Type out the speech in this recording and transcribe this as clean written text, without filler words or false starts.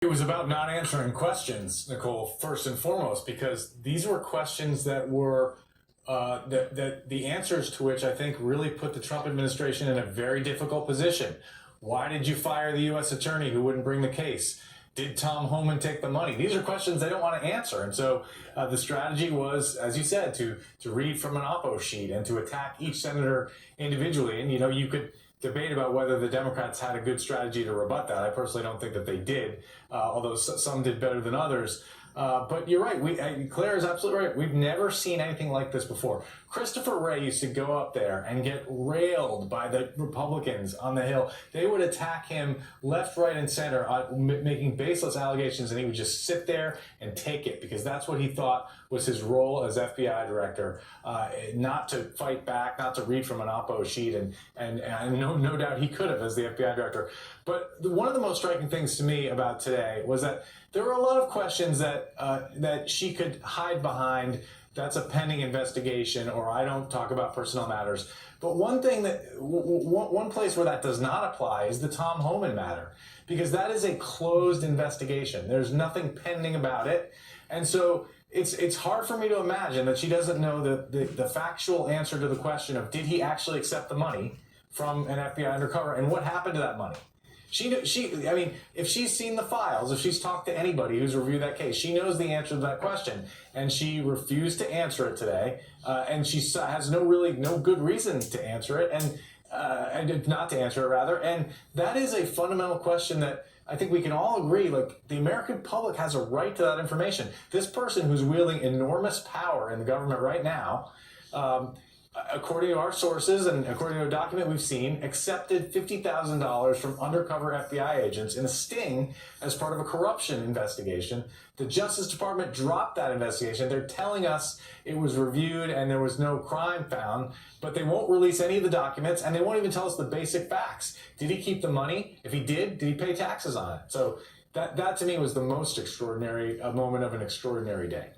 It was about not answering questions, Nicole, first and foremost, because these were questions that were that the answers to which I think really put the Trump administration in a very difficult position. Why did you fire the U.S. attorney who wouldn't bring the case? Did Tom Homan take the money? These are questions they don't want to answer. And so the strategy was, as you said, to read from an oppo sheet and to attack each senator individually. And, you could debate about whether the Democrats had a good strategy to rebut that. I personally don't think that they did, although some did better than others. But you're right. Claire is absolutely right. We've never seen anything like this before. Christopher Wray used to go up there and get railed by the Republicans on the Hill. They would attack him left, right, and center, making baseless allegations, and he would just sit there and take it because that's what he thought was his role as FBI director, not to fight back, not to read from an oppo sheet, and no doubt he could have as the FBI director. But one of the most striking things to me about today was that there were a lot of questions that she could hide behind. That's a pending investigation, or I don't talk about personnel matters. But one place where that does not apply is the Tom Homan matter, because that is a closed investigation. There's nothing pending about it. And so it's hard for me to imagine that she doesn't know the factual answer to the question of did he actually accept the money from an FBI undercover and what happened to that money. I mean, if she's seen the files, if she's talked to anybody who's reviewed that case, she knows the answer to that question, and she refused to answer it today, and she has no good reason to answer it, and not to answer it rather, and that is a fundamental question that I think we can all agree, like, the American public has a right to that information. This person who's wielding enormous power in the government right now, according to our sources and according to a document we've seen, accepted $50,000 from undercover FBI agents in a sting as part of a corruption investigation. The Justice Department dropped that investigation. They're telling us it was reviewed and there was no crime found, but they won't release any of the documents, and they won't even tell us the basic facts. Did he keep the money? If he did he pay taxes on it? So that to me was the most extraordinary moment of an extraordinary day.